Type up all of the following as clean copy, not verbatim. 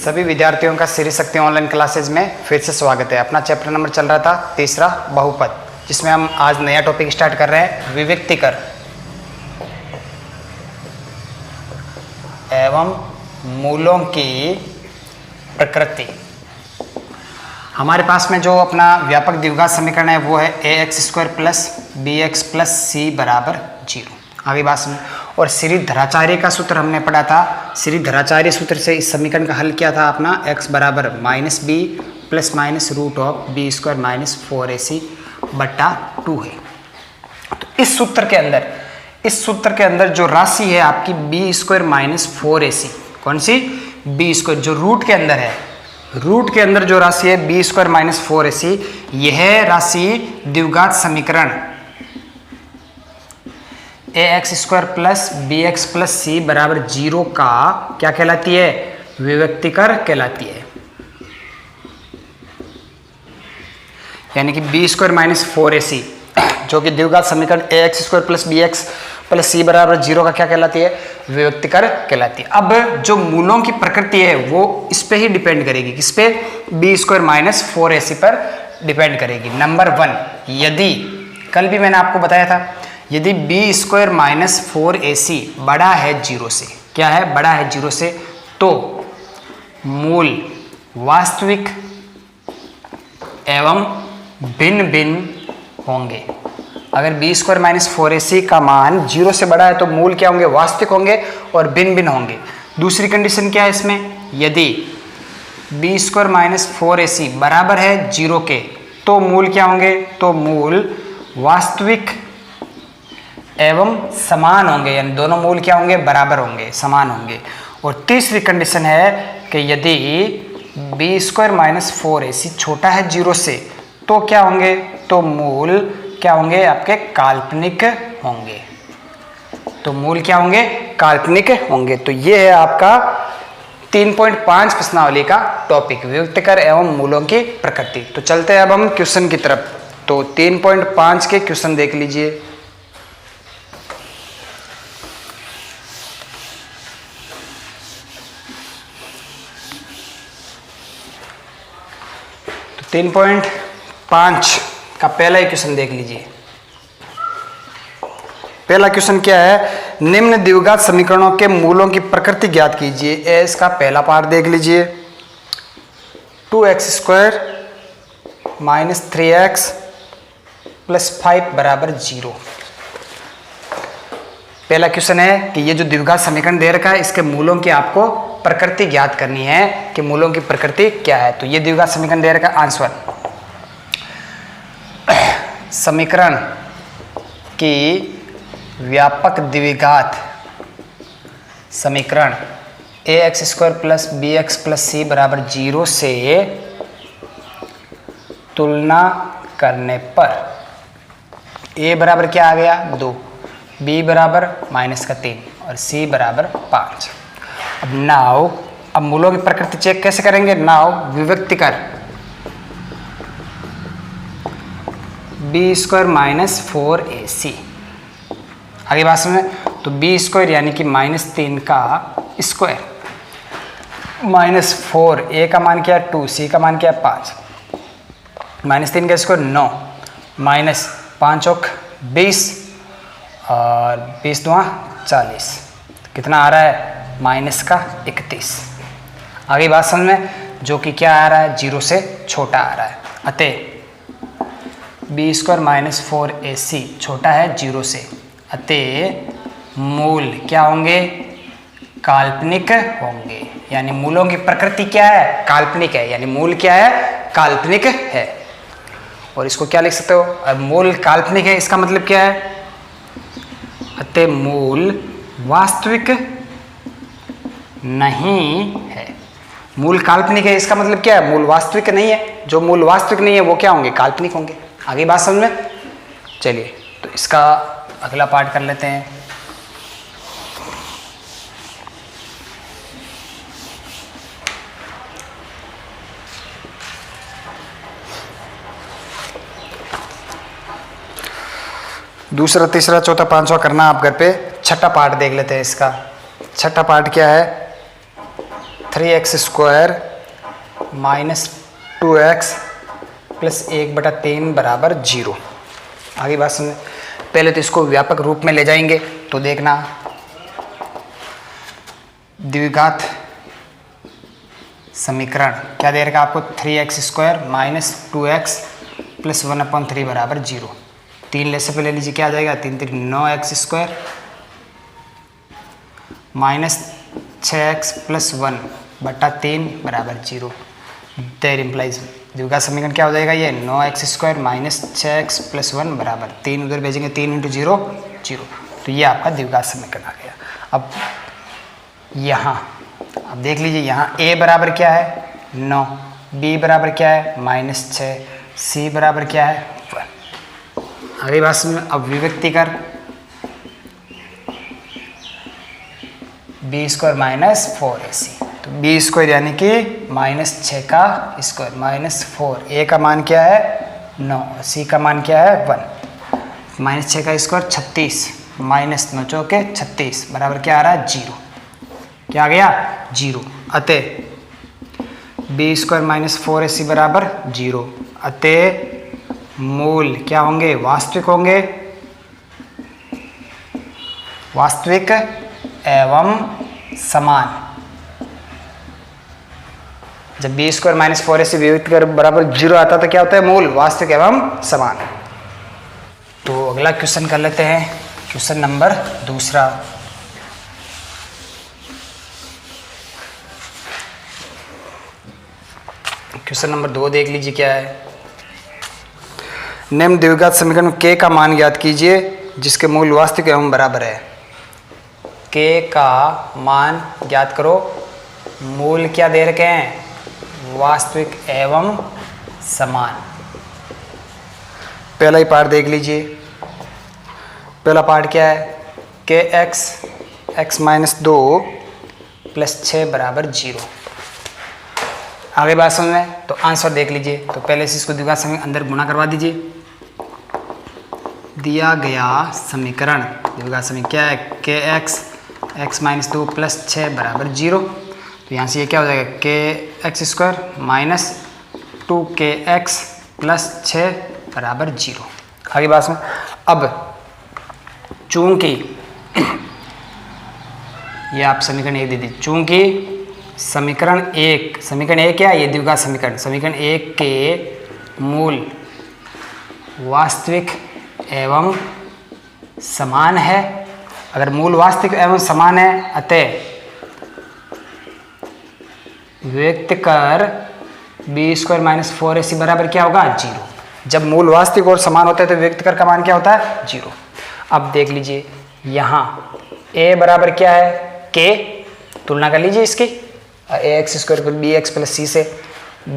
सभी विद्यार्थियों का श्री शक्ति ऑनलाइन क्लासेज में फिर से स्वागत है। अपना चैप्टर नंबर चल रहा था तीसरा बहुपद, जिसमें हम आज नया टॉपिक स्टार्ट कर रहे हैं विविक्तिकर एवं मूलों की प्रकृति। हमारे पास में जो अपना व्यापक द्विघात समीकरण है वो है ax² plus bx plus c बराबर 0। आगे बात सुनो। और श्रीधराचार्य का सूत्र हमने पढ़ा था। श्रीधराचार्य सूत्र से इस समीकरण का हल किया था अपना x बराबर -b plus minus root of b² minus 4ac बट्टा 2 है। तो इस सूत्र के अंदर जो राशि है आपकी b² माइनस 4ac, कौन सी? b², जो रूट के अंदर है, रूट के अंदर जो राशि है b² माइनस 4ac, यह राशि द्विघात समीकरण ax² plus bx plus c बराबर 0 का क्या कहलाती है? विविक्तिकर कहलाती है। यानी कि b² माइनस 4ac जो कि द्विघात समीकरण ax² plus bx plus c बराबर 0 का क्या कहलाती है? विविक्तिकर कहलाती है। अब जो मूलों की प्रकृति है वो इस पे ही डिपेंड करेगी। किस पे? b² माइनस 4ac पर डिपेंड करेगी। नंबर 1, यदि कल भी मैंने आपको बताया था, यदि b² माइनस 4ac बड़ा है 0 से, क्या है? बड़ा है 0 से, तो मूल वास्तविक एवं भिन्न भिन्न होंगे। अगर b² माइनस 4ac का मान 0 से बड़ा है तो मूल क्या होंगे? वास्तविक होंगे और भिन्न भिन्न होंगे। दूसरी कंडीशन क्या है इसमें? यदि b² माइनस 4ac बराबर है 0 के, तो मूल क्या होंगे? तो मूल वास्तविक एवं समान होंगे, यानी दोनों मूल क्या होंगे? बराबर होंगे, समान होंगे। और तीसरी कंडीशन है कि यदि b² माइनस 4ac छोटा है 0 से, तो क्या होंगे? तो मूल क्या होंगे? आपके काल्पनिक होंगे। तो मूल क्या होंगे? काल्पनिक होंगे। तो ये है आपका 3.5 प्रश्नावली का टॉपिक, विविक्तिकर एवं मूलों की प्रकृति। तो चलते हैं अब हम क्वेश्चन की तरफ। तो 3.5 के क्वेश्चन देख लीजिए। तो 3.5 का पहला ही क्वेश्चन देख लीजिए। पहला क्वेश्चन क्या है? निम्न द्विघात समीकरणों के मूलों की प्रकृति ज्ञात कीजिए। इसका पहला पार्ट देख लीजिए। 2x² माइनस 3x प्लस 5 बराबर 0। पहला क्वेश्चन है कि ये जो द्विघात समीकरण दे रखा है, इसके मूलों की आपको प्रकृति ज्ञात करनी है कि मूलों की प्रकृति क्या है। तो ये द्विघात समीकरण दे रखा है। आंसर समीकरण की व्यापक द्विघात समीकरण ax² plus bx plus c बराबर 0 से तुलना करने पर a बराबर क्या आ गया? 2, b बराबर -3 और c बराबर 5। अब मूलों की प्रकृति चेक कैसे करेंगे? नाउ विविक्तिकर b² माइनस 4ac। आगे बात में तो b² यानी कि -3 का स्क्वायर माइनस 4, a का मान क्या है? 2, c का मान क्या है? 5, -3 का स्क्वायर 9, माइनस 5 और 20 और 20 दूना 40, कितना आ रहा है? -31। आगे बात समझ में, जो कि क्या आ रहा है? 0 से छोटा आ रहा है। अतः b² माइनस 4ac छोटा है 0 से, अतः मूल क्या होंगे? काल्पनिक होंगे। यानी मूलों की प्रकृति क्या है? काल्पनिक है। यानी मूल क्या है? काल्पनिक है। और इसको क्या लिख सकते हो? अब मूल काल्पनिक है, इसका मतलब क्या है? अतः मूल वास्तविक नहीं है। मूल काल्पनिक है, इसका मतलब क्या है? मूल वास्तविक नहीं है। जो मूल वास्तविक नहीं है वो क्या होंगे? काल्पनिक होंगे। आगे बात समझ में? चलिए तो इसका अगला पार्ट कर लेते हैं। दूसरा, तीसरा, चौथा, पांचवा करना आप घर पे। छठा पार्ट देख लेते हैं इसका। छठा पार्ट क्या है? 3x² माइनस 2x प्लस 1/3 बराबर 0। आगे बात समझ। पहले तो इसको व्यापक रूप में ले जाएंगे तो देखना, द्विघात समीकरण क्या दे रखा आपको, 3x² माइनस 2x प्लस 1/3 बराबर 0। 3 ले से पहले लीजिए क्या आ जाएगा, 3 3 9x² माइनस 6x प्लस 1/3 बराबर 0। देयर इम्प्लाइज द्विघात समीकरण क्या हो जाएगा, ये 9x² माइनस 6x प्लस 1 बराबर 3, उधर भेजेंगे 3 × 0 0। तो ये आपका द्विघात समीकरण आ गया। अब यहाँ अब देख लीजिए, यहाँ a बराबर क्या है 9, b बराबर क्या है -6, c बराबर क्या है 1। अगली बात सुनिए, अब विभक्ति कर b² माइनस 4ac, तो b² यानी कि -6 का स्क्वायर माइनस 4, a का मान क्या है 9, c का मान क्या है 1, -6 का स्क्वायर 36 माइनस 9 चौके 36 बराबर क्या आ रहा है 0। क्या आ गया 0। अतः b² माइनस 4ac बराबर 0। अतः मूल क्या होंगे, वास्तविक होंगे, वास्तविक एवं समान। जब b² माइनस 4ac विभक्त कर बराबर 0 आता तो क्या होता है, मूल वास्तविक एवं समान। तो अगला क्वेश्चन कर लेते हैं, क्वेश्चन नंबर 2। क्वेश्चन नंबर 2 देख लीजिए क्या है। निम्न द्विघात समीकरण k का मान ज्ञात कीजिए जिसके मूल वास्तविक एवं बराबर है। k का मान ज्ञात करो, मूल क्या दे रखे हैं, वास्तविक एवं समान। पहला ही पार्ट देख लीजिए। पहला पार्ट क्या है, kx x-2 प्लस 6 बराबर 0। आगे बात समझ में, तो आंसर देख लीजिए। तो पहले से इसको द्विघात समीकरण अंदर गुणा करवा दीजिए। दिया गया समीकरण द्विघात समीकरण क्या है, kx x-2 प्लस 6 बराबर 0। तो यहाँ से ये क्या हो जाएगा, kx² माइनस 2kx प्लस 6 बराबर 0। आगे बात में, अब चूंकि ये आप समीकरण 1 दे दीजिए, चूंकि समीकरण 1 क्या है, ये द्विघात समीकरण 1 के मूल वास्तविक एवं समान है। अगर मूल वास्तविक एवं समान है, अतः व्यक्त कर b² माइनस 4ac बराबर क्या होगा 0। जब मूल वास्तविक और समान होता है तो व्यक्त कर का मान क्या होता है 0। अब देख लीजिए, यहाँ a बराबर क्या है k, तुलना कर लीजिए इसकी ax² पर bx प्लस c से।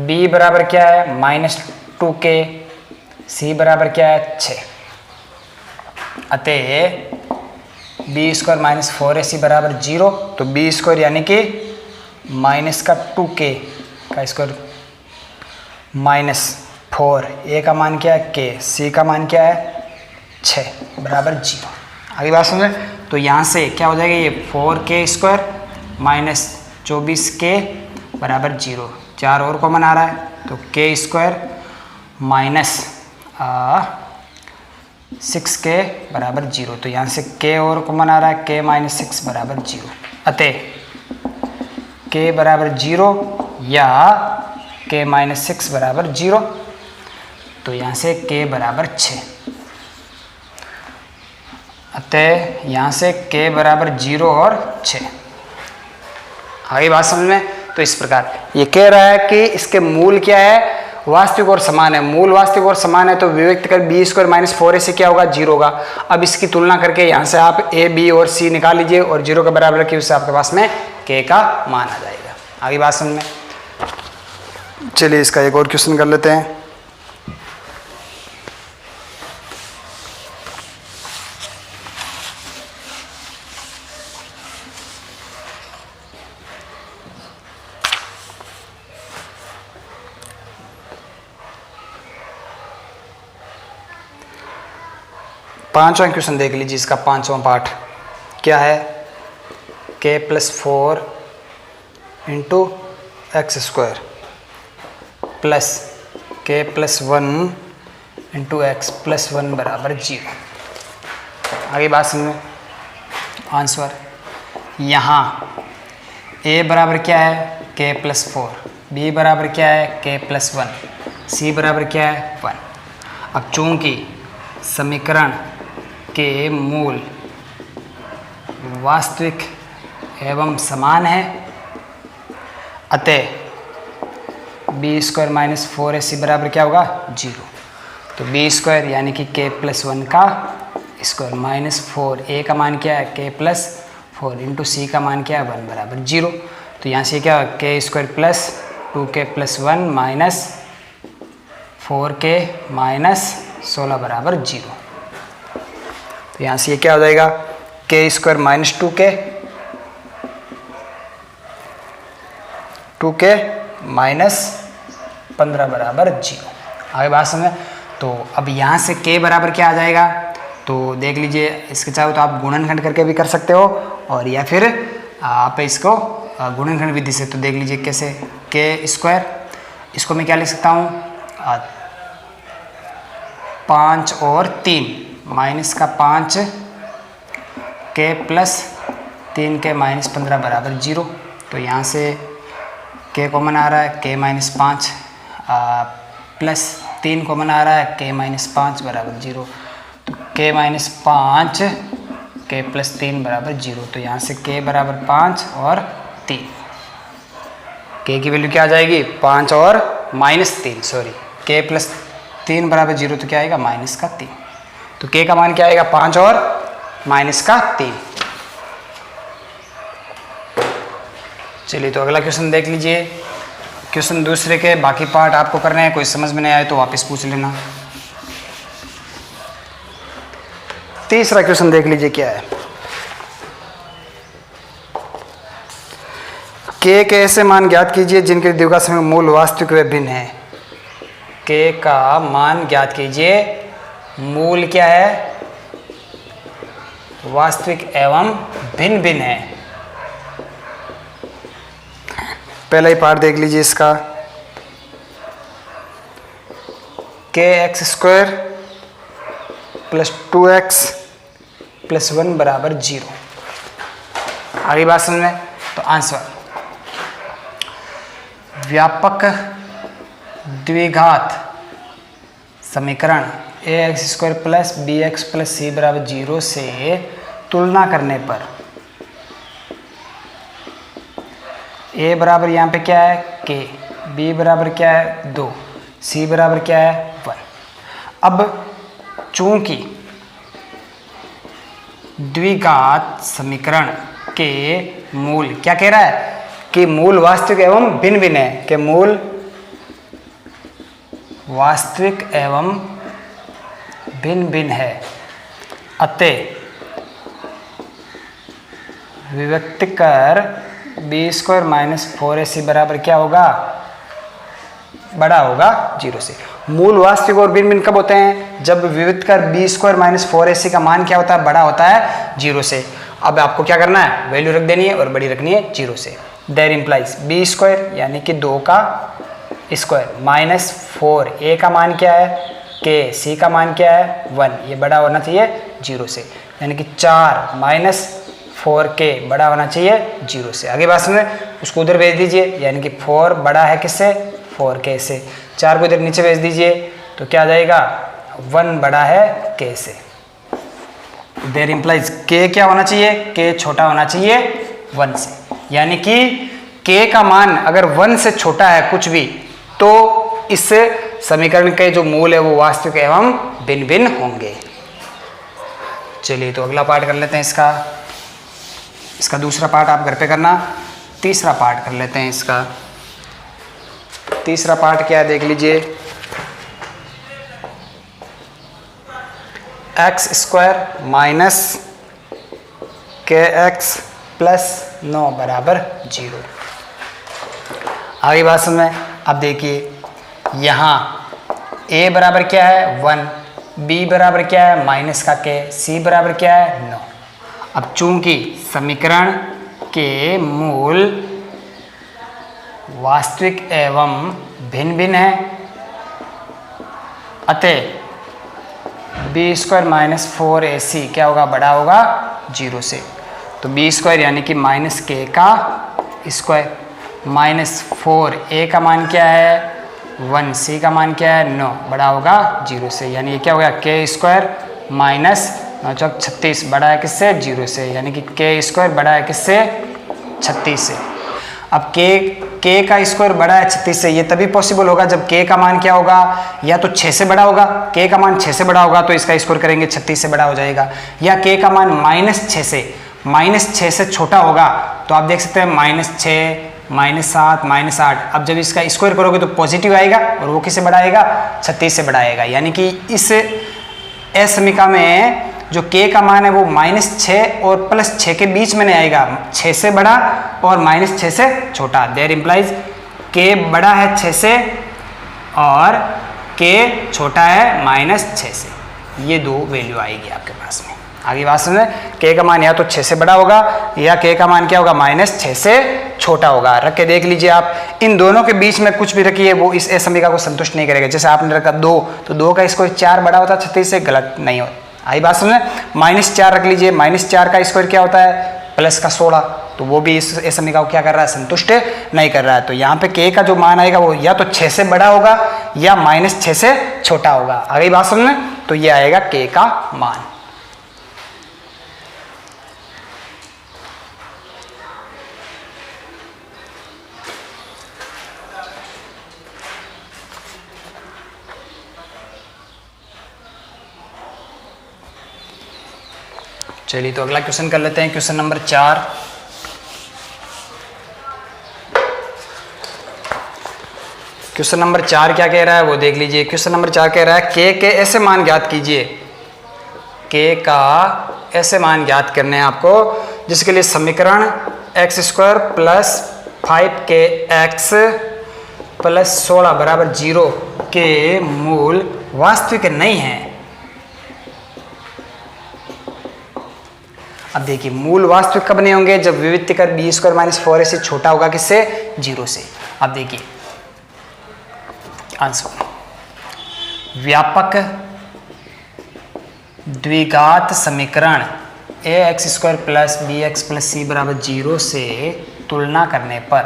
b बराबर क्या है -2k, c बराबर क्या है 6। अतः b² माइनस 4ac बराबर 0। तो b² यानी कि माइनस का 2k का स्क्वायर माइनस 4, a का मान क्या है k, c का मान क्या है 6 बराबर 0। आगे बात समझे, तो यहाँ से क्या हो जाएगा, ये 4k² माइनस 24k बराबर 0, 4 और कॉमन आ रहा है तो k² माइनस 6k बराबर 0। तो यहाँ से k और कॉमन आ रहा है, k माइनस 6 बराबर 0। अतः k बराबर 0 या k माइनस 6 बराबर 0। तो यहाँ से k बराबर 6। अतः यहाँ से k बराबर 0 और 6। आगे बात समझ में, तो इस प्रकार ये कह रहा है कि इसके मूल क्या है, वास्तविक और समान है। मूल वास्तविक और समान है तो विभक्त कर b² माइनस 4ac क्या होगा 0 होगा। अब इसकी तुलना करके यहाँ से आप a b और c निकाल लीजिए और 0 के बराबर रखिए, उससे आपके पास में k का मान आ जाएगा। आगे बात समझ में, चलिए इसका एक और क्वेश्चन कर लेते हैं। पांचवा क्वेश्चन देख लीजिए, इसका 5वां पार्ट क्या है, k + 4 into x square plus के प्लस 1 इंटू एक्स प्लस 1 बराबर 0। आगे बात समझ। आंसर यहाँ a बराबर क्या है k प्लस 4, b बराबर क्या है k प्लस 1, c बराबर क्या है 1। अब चूंकि समीकरण के मूल वास्तविक एवं समान है, अतः बी स्क्वायर माइनस 4ac बराबर क्या होगा 0। तो बी स्क्वायर यानी कि k प्लस 1 का स्क्वायर माइनस 4a का मान क्या है k प्लस 4 इंटू सी का मान क्या है 1 बराबर 0। तो यहाँ से क्या होगा k square plus 2k plus 1 minus 4k minus 16 बराबर 0। तो यहाँ से ये क्या हो जाएगा k square minus 2k minus 15 बराबर 0। आगे बात समझ। तो अब यहाँ से k बराबर क्या आ जाएगा, तो देख लीजिए, इसके चाहो तो आप गुणनखंड करके भी कर सकते हो और या फिर आप इसको गुणनखंड विधि से। तो देख लीजिए कैसे, k स्क्वायर, इसको मैं क्या लिख सकता हूँ 5 और 3 माइनस का 5 k प्लस 3k माइनस 15 बराबर 0। तो यहाँ से k कॉमन आ रहा है k माइनस 5 प्लस 3 कॉमन आ रहा है k माइनस 5 बराबर 0। तो k माइनस 5 k प्लस 3 बराबर 0। तो यहाँ से k बराबर 5 और 3, k की वैल्यू क्या आ जाएगी 5 और माइनस 3, सॉरी k प्लस 3 बराबर 0। तो क्या आएगा माइनस का 3। तो k का मान क्या आएगा 5 और माइनस का 3। चलिए तो अगला क्वेश्चन देख लीजिए। क्वेश्चन दूसरे के बाकी पार्ट आपको करने हैं, कोई समझ में नहीं आए तो वापस पूछ लेना। तीसरा क्वेश्चन देख लीजिए क्या है। k के ऐसे मान ज्ञात कीजिए जिनके द्विघात समय मूल वास्तविक व भिन्न है। k का मान ज्ञात कीजिए, मूल क्या है वास्तविक एवं भिन्न भिन्न है। पहला ही पार्ट देख लीजिए इसका, k x square plus 2x plus 1 बराबर 0। आगे बात समझ में। तो आंसर व्यापक द्विघात समीकरण a x square plus b x plus c बराबर 0 से तुलना करने पर ए बराबर यहाँ पे क्या है k, b बराबर क्या है 2, c बराबर क्या है 1। अब चूंकि द्विघात समीकरण के मूल क्या कह रहा है कि मूल वास्तविक एवं भिन्न भिन्न है, कि मूल वास्तविक एवं भिन्न भिन्न है, अतः विभक्त कर बी स्क्वायर माइनस 4ac बराबर क्या होगा बड़ा होगा 0 से। मूल वास्तविक और भिन्न भिन्न कब होते हैं, जब विभक्त कर बी स्क्वायर माइनस 4ac का मान क्या होता है बड़ा होता है 0 से। अब आपको क्या करना है, वैल्यू रख देनी है और बड़ी रखनी है 0 से। देयर इंप्लाइज बी स्क्वायर यानी कि 2 का स्क्वायर माइनस 4, ए का मान क्या है k, सी का मान क्या है 1, ये बड़ा होना चाहिए 0 से, यानी कि 4 माइनस 4k बड़ा होना चाहिए 0 से। आगे बात में उसको उधर भेज दीजिए, यानी कि 4 बड़ा है किससे 4k से, 4 को इधर नीचे भेज दीजिए तो क्या आ जाएगा 1 बड़ा है k से। देयर इंप्लाइज k क्या होना चाहिए, k छोटा होना चाहिए 1 से, यानी कि k का मान अगर 1 से छोटा है कुछ भी तो इस समीकरण के जो मूल है वो वास्तविक एवं भिन्न भिन्न होंगे। चलिए तो अगला पार्ट कर लेते हैं इसका दूसरा पार्ट आप घर पे करना। तीसरा पार्ट कर लेते हैं इसका। तीसरा पार्ट क्या है देख लीजिए, एक्स स्क्वायर माइनस के एक्स प्लस 9 बराबर 0। आगे बात समझ। अब देखिए यहाँ a बराबर क्या है 1, b बराबर क्या है माइनस का k, c बराबर क्या है 9। अब चूंकि समीकरण के मूल वास्तविक एवं भिन्न भिन्न है, अतः बी स्क्वायर माइनस 4ac क्या होगा, बड़ा होगा 0 से। तो बी स्क्वायर यानी कि माइनस के का स्क्वायर माइनस 4a का मान क्या है 1, c का मान क्या है 9, बड़ा होगा 0 से। यानी ये क्या हो गया के स्क्वायर माइनस 9 चौक 36 बड़ा है किससे 0 से, यानी कि के स्क्वायर बड़ा है किससे 36 से। अब के का स्क्वायर बड़ा है 36 से, ये तभी पॉसिबल होगा जब के का मान क्या होगा, या तो 6 से बड़ा होगा, के का मान 6 से बड़ा होगा तो इसका स्क्वायर करेंगे 36 से बड़ा हो जाएगा, या के का मान -6 से छोटा होगा तो आप देख सकते हैं -6 -7 -8। अब जब इसका स्क्वायर करोगे तो पॉजिटिव आएगा और वो किससे बड़ा आएगा 36 से बड़ा आएगा। यानी कि इस समीकरण में जो k का मान है वो -6 और +6 के बीच में नहीं आएगा, 6 से बड़ा और -6 से छोटा। देयर इम्प्लाइज k बड़ा है 6 से और k छोटा है -6 से, ये दो वैल्यू आएगी आपके पास में। आगे बात समझे, k का मान या तो 6 से बड़ा होगा या k का मान क्या होगा -6 से छोटा होगा। रख के देख लीजिए आप, इन दोनों के बीच में कुछ भी रखिए वो इस समीकरण को संतुष्ट नहीं करेगा। जैसे आपने रखा 2 तो 2 का स्क्वायर 4 बड़ा होता है 36 से, गलत नहीं होता। आई बात समझे, -4 रख लीजिए, -4 का स्क्वायर क्या होता है प्लस का 16, तो वो भी इस समीकरण को क्या कर रहा है संतुष्ट नहीं कर रहा है। तो यहाँ पे k का जो मान आएगा वो या तो 6 से बड़ा होगा या -6 से छोटा होगा। आगे बात समझे, तो ये आएगा k का मान। चलिए तो अगला क्वेश्चन कर लेते हैं, क्वेश्चन नंबर 4। क्वेश्चन नंबर 4 क्या कह रहा है वो देख लीजिए। क्वेश्चन नंबर 4 कह रहा है k के ऐसे मान ज्ञात कीजिए, k का ऐसे मान ज्ञात करने हैं आपको जिसके लिए समीकरण x² प्लस 5kx प्लस 16 बराबर 0 के मूल वास्तविक नहीं है। अब देखिए मूल वास्तविक कब नहीं होंगे, जब विविधि कर b² माइनस 4ac छोटा होगा किससे 0 से। अब देखिए आंसर, व्यापक द्विघात समीकरण ax² plus bx plus c बराबर 0 से तुलना करने पर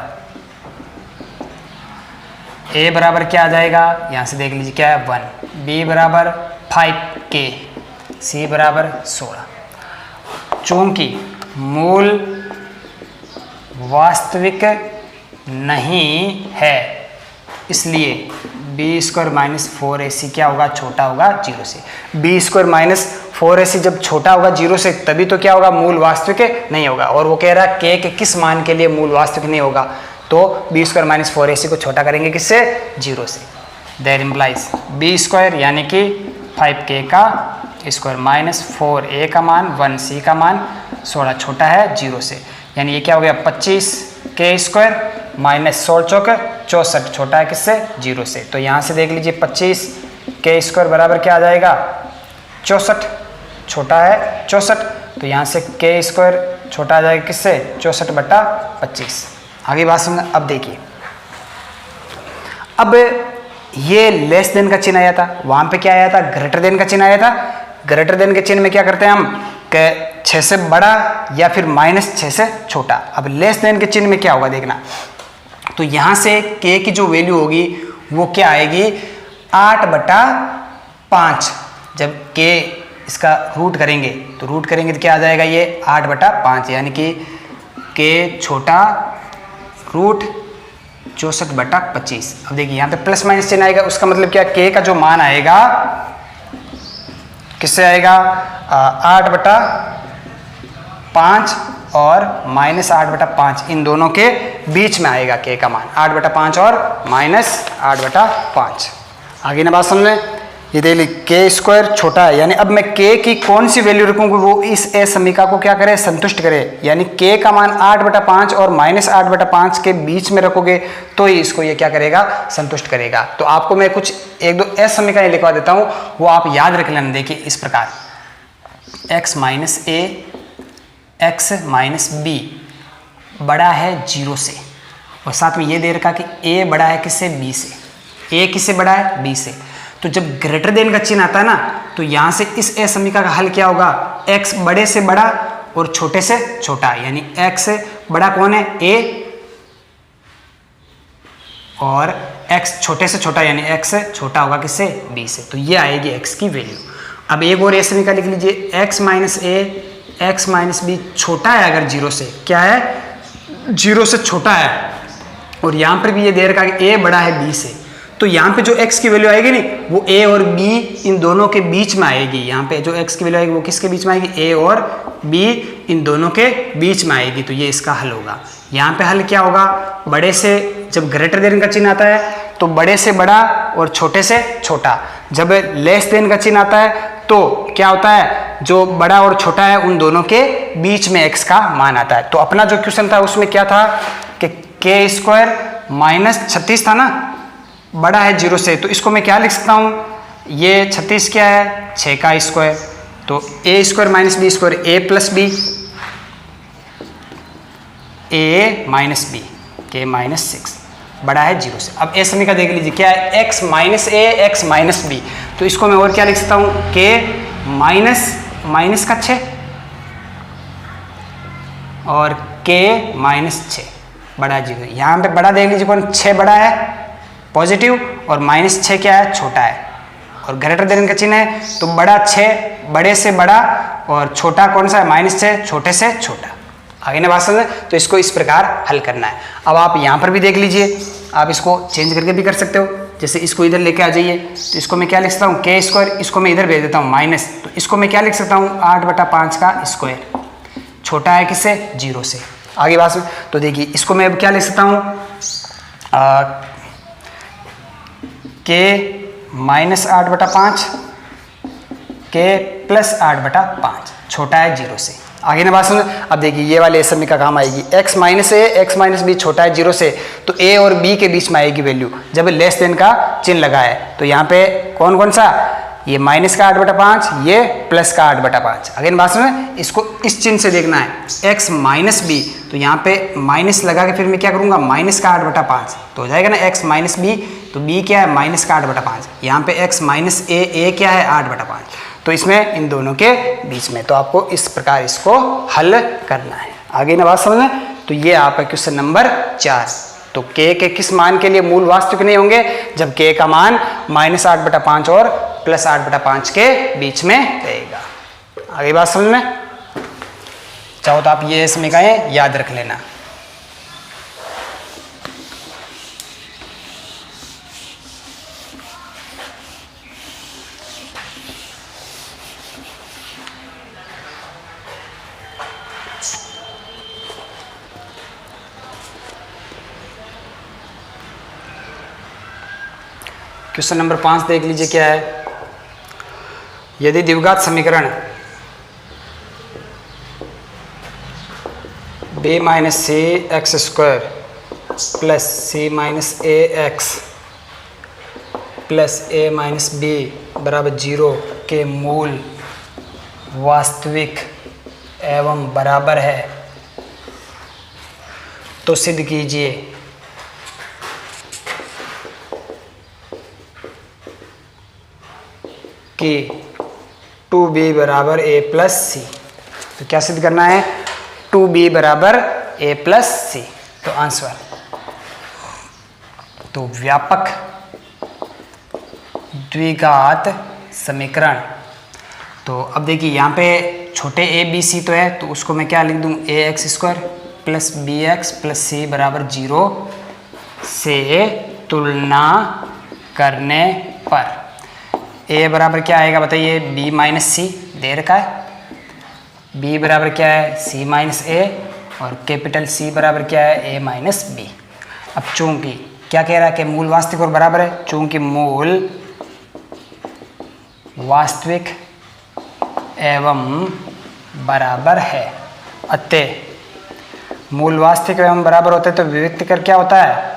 a बराबर क्या आ जाएगा, यहां से देख लीजिए क्या है 1, b बराबर 5k, c बराबर 16। चूंकि मूल वास्तविक नहीं है इसलिए b² माइनस 4ac क्या होगा, छोटा होगा 0 से। b² माइनस 4ac जब छोटा होगा 0 से तभी तो क्या होगा, मूल वास्तविक नहीं होगा। और वो कह रहा है k के किस मान के लिए मूल वास्तविक नहीं होगा, तो b² माइनस 4ac को छोटा करेंगे किससे 0 से। देयर इम्प्लाइज b² यानी कि 5k का स्क्वायर माइनस 4a का मान 1c का मान 16 छोटा है 0 से। यानी ये क्या हो गया 25k² माइनस 16 चौक 64 छोटा है किससे 0 से। तो यहाँ से देख लीजिए 25k² बराबर क्या आ जाएगा 64, छोटा है 64, तो यहाँ से k² छोटा आ जाएगा किससे 64/25। आगे बात समझ। अब देखिए, अब ये लेस देन का चिन्ह आया था, वहां पे क्या आया था ग्रेटर देन का चिन्ह आया था। ग्रेटर देन के चिन्ह में क्या करते हैं हम 6 से बड़ा या फिर -6 से छोटा। अब लेस देन के चिन्ह में क्या होगा देखना, तो यहां से k की जो वैल्यू होगी वो क्या आएगी 8/5। जब k इसका रूट करेंगे तो क्या आ जाएगा ये 8/5, यानी कि k छोटा रूट 64/25। अब देखिए यहाँ पे प्लस माइनस चिन्ह आएगा, उसका मतलब क्या k का जो मान आएगा किससे आएगा 8/5 और -8/5, इन दोनों के बीच में आएगा k का मान 8/5 और -8/5। आगे ना बात समझ में, ये देख ली k² छोटा है, यानी अब मैं k की कौन सी वैल्यू रखूंगा वो इस समीकरण को क्या करे संतुष्ट करे। यानी k का मान 8/5 और -8/5 के बीच में रखोगे तो ही इसको ये क्या करेगा संतुष्ट करेगा। तो आपको मैं कुछ 1-2 समीकरण लिखवा देता हूं, वो आप याद रख लेना। देखिए इस प्रकार x minus a x minus b बड़ा है 0 से, और साथ में ये दे रखा कि ए बड़ा है किससे, बी से। ए किससे बड़ा है, बी से। तो जब ग्रेटर देन का चिन्ह आता है ना, तो यहाँ से इस ए समीकरण का हल क्या होगा, x बड़े से बड़ा और छोटे से छोटा, यानी x से बड़ा कौन है, a, और x छोटे से छोटा यानी x से छोटा होगा किससे, b से। तो ये आएगी x की वैल्यू। अब एक और ए समीकरण लिख लीजिए, x माइनस ए एक्स माइनस बी छोटा है अगर 0 से, क्या है, 0 से छोटा है, और यहाँ पर भी ये दे रखा है कि a बड़ा है b से। तो यहाँ पे जो x की वैल्यू आएगी नहीं, वो a और b इन दोनों के बीच में आएगी। यहाँ पे जो x की वैल्यू आएगी वो किसके बीच में आएगी, a और b इन दोनों के बीच में आएगी। तो ये इसका हल होगा। यहाँ पे हल क्या होगा, बड़े से, जब ग्रेटर देन का चिन्ह आता है तो बड़े से बड़ा और छोटे से छोटा। जब लेस देन का चिन्ह आता है तो क्या होता है, जो बड़ा और छोटा है उन दोनों के बीच में x का मान आता है। तो अपना जो क्वेश्चन था उसमें क्या था कि k स्क्वायर माइनस 36 था ना, बड़ा है 0 से, तो इसको मैं क्या लिख सकता हूँ, ये 36 क्या है, 6 का स्क्वायर, तो a square minus B square, a plus B, a minus B, k minus 6, बड़ा है 0 से। अब ए समीकरण देख लीजिए, क्या है, x माइनस ए एक्स माइनस बी, तो इसको मैं और क्या लिख सकता हूँ, k माइनस का 6 और k माइनस 6, बड़ा है 0। यहाँ पे बड़ा देख लीजिए कौन, 6 बड़ा है पॉजिटिव और माइनस 6 क्या है, छोटा है, और ग्रेटर देन का चिन्ह है, तो बड़ा 6 बड़े से बड़ा और छोटा कौन सा है, माइनस 6 छोटे से छोटा। आगे ना बात समझ, तो इसको इस प्रकार हल करना है। अब आप यहाँ पर भी देख लीजिए, आप इसको चेंज करके भी कर सकते हो, जैसे इसको इधर लेके आ जाइए, तो इसको मैं क्या लिख सकता हूँ, k स्क्वायर, इसको मैं इधर भेज देता हूँ माइनस, तो इसको मैं क्या लिख सकता हूँ, 8/5 का स्क्वायर, छोटा है किससे, 0 से। आगे बात समझ, तो देखिए इसको मैं अब क्या लिख सकता हूँ, k माइनस 8/5, k प्लस 8/5, छोटा है 0 से। आगे ना बात समझ। अब देखिए ये वाले समी का काम आएगी, x माइनस ए एक्स माइनस बी छोटा है 0 से, तो a और b के बीच में आएगी वैल्यू जब लेस देन का चिन्ह लगा है। तो यहाँ पे कौन कौन सा, ये माइनस का 8/5, ये प्लस का 8/5। आगे ना बात समझ, इसको इस चिन्ह से देखना है, x माइनस बी, तो यहाँ पे माइनस लगा के फिर मैं क्या करूँगा, माइनस का 8/5, तो हो जाएगा ना x माइनस बी, तो b क्या है, माइनस का 8/5, यहाँ पे x माइनस ए क्या है, 8/5, तो इसमें इन दोनों के बीच में। तो आपको इस प्रकार इसको हल करना है। आगे ना बात समझना, तो ये आपका क्वेश्चन नंबर 4। तो k के किस मान के लिए मूल वास्तविक नहीं होंगे, जब k का मान माइनस 8/5 और प्लस 8/5 के बीच में रहेगा। आगे बात समझ में, चाहो तो आप ये समीकरण याद रख लेना। क्वेश्चन नंबर 5 देख लीजिए, क्या है, यदि द्विघात समीकरण b माइनस सी x square plus C minus ए एक्स प्लस ए माइनस बी बराबर 0 के मूल वास्तविक एवं बराबर है, तो सिद्ध कीजिए कि 2b बराबर a प्लस सी। तो क्या सिद्ध करना है, 2b बराबर a प्लस सी। तो आंसर, तो व्यापक द्विघात समीकरण। तो अब देखिए यहाँ पे छोटे a b c तो है, तो उसको मैं क्या लिख दूँ, a x square plus b x plus c बराबर 0 से तुलना करने पर a बराबर क्या आएगा बताइए, b माइनस सी दे रखा है, b बराबर क्या है, c माइनस ए, और कैपिटल C बराबर क्या है, a माइनस बी। अब चूंकि क्या कह रहा है कि मूल वास्तविक और बराबर है, चूंकि मूल वास्तविक एवं बराबर है, अतः मूल वास्तविक एवं बराबर होते हैं तो विविक्त कर क्या होता है,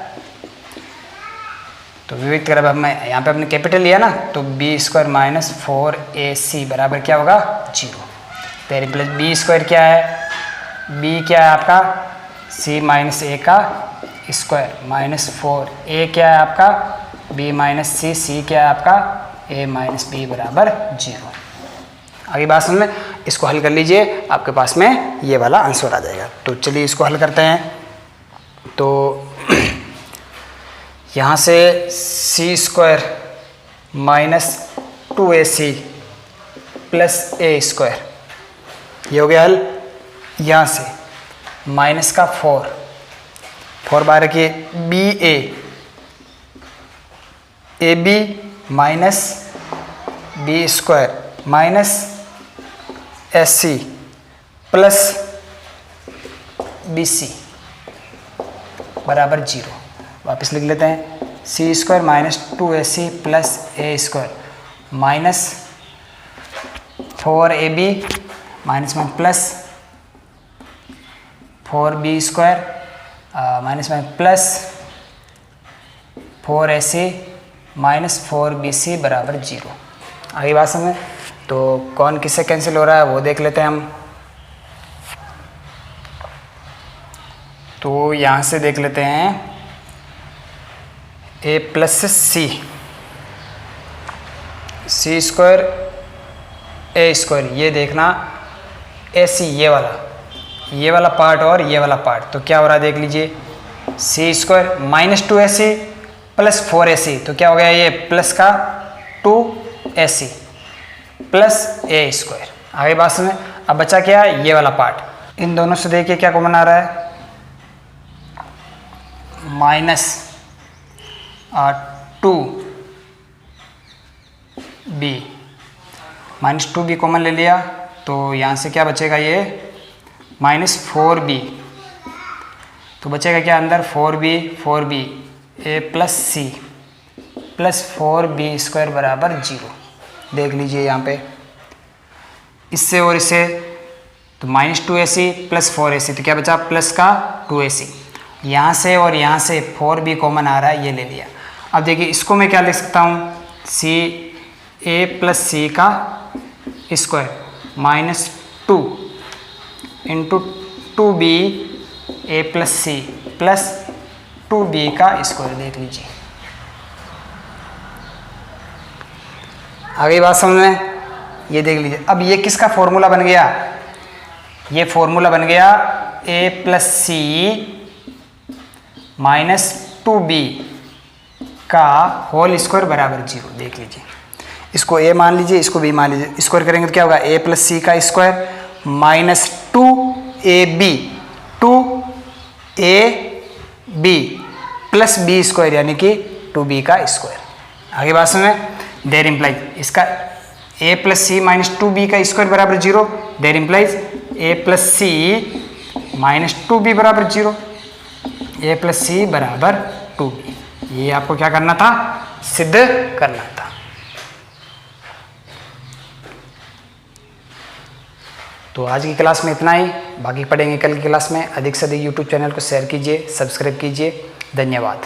तो विविक्त कर, अब मैं यहाँ पे अपने कैपिटल लिया ना, तो बी स्क्वायर माइनस 4ac बराबर क्या होगा, 0। तेरे प्लस बी स्क्वायर क्या है, बी क्या है आपका, c माइनस ए का स्क्वायर माइनस 4, ए क्या है आपका बी माइनस सी, सी क्या है आपका ए माइनस बी बराबर 0। आगे बात समझ में, इसको हल कर लीजिए, आपके पास में ये वाला आंसर आ जाएगा। तो चलिए इसको हल करते हैं। तो यहाँ से सी square minus 2ac plus A square, ये हो गया हल। यहाँ से माइनस का 4 बार रखिए B A B minus B square minus S C plus B C बराबर 0। वापस लिख लेते हैं, C square minus 2ac plus A square minus 4ab minus में प्लस 4b स्क्वायर माइनस में प्लस 4ac माइनस 4bc बराबर 0। आगे बात समझ, तो कौन किससे कैंसिल हो रहा है वो देख लेते हैं हम। तो यहाँ से देख लेते हैं a plus C, C square A square, ये देखना ए सी ये वाला पार्ट और ये वाला पार्ट, तो क्या हो रहा है देख लीजिए, सी square minus 2ac plus 4ac, तो क्या हो गया ये प्लस का 2ac प्लस ए स्क्वायर। आगे बात समझ, अब बचा क्या है ये वाला पार्ट, इन दोनों से देखिए क्या कॉमन आ रहा है, minus 2b minus 2b common ले लिया, तो यहाँ से क्या बचेगा ये माइनस 4b, तो बचेगा क्या अंदर 4b a plus C plus 4b square बराबर 0। देख लीजिए यहाँ पे इससे और इससे, तो माइनस 2ac प्लस 4ac, तो क्या बचा प्लस का 2ac, यहाँ से और यहाँ से 4b कॉमन आ रहा है, ये ले लिया। अब देखिए इसको मैं क्या लिख सकता हूँ, सी ए प्लस सी का स्क्वायर माइनस 2 इंटू 2b ए प्लस सी प्लस 2b का स्क्वायर। देख लीजिए आगे बात समझ में, ये देख लीजिए। अब ये किसका फॉर्मूला बन गया, ये फॉर्मूला बन गया a plus C minus 2b का होल स्क्वायर बराबर 0। देख लीजिए, इसको a मान लीजिए, इसको b मान लीजिए, स्क्वायर करेंगे तो क्या होगा a प्लस सी का square minus 2ab plus b square यानी कि 2b का स्क्वायर। आगे बात समझ, देयर इम्प्लाइज इसका a plus C minus 2b का स्क्वायर बराबर 0, there implies a plus C minus 2b बराबर 0, a प्लस सी बराबर 2b। ये आपको क्या करना था, सिद्ध करना था। तो आज की क्लास में इतना ही, बाकी पढ़ेंगे कल की क्लास में। अधिक से अधिक यूट्यूब चैनल को शेयर कीजिए, सब्सक्राइब कीजिए। धन्यवाद।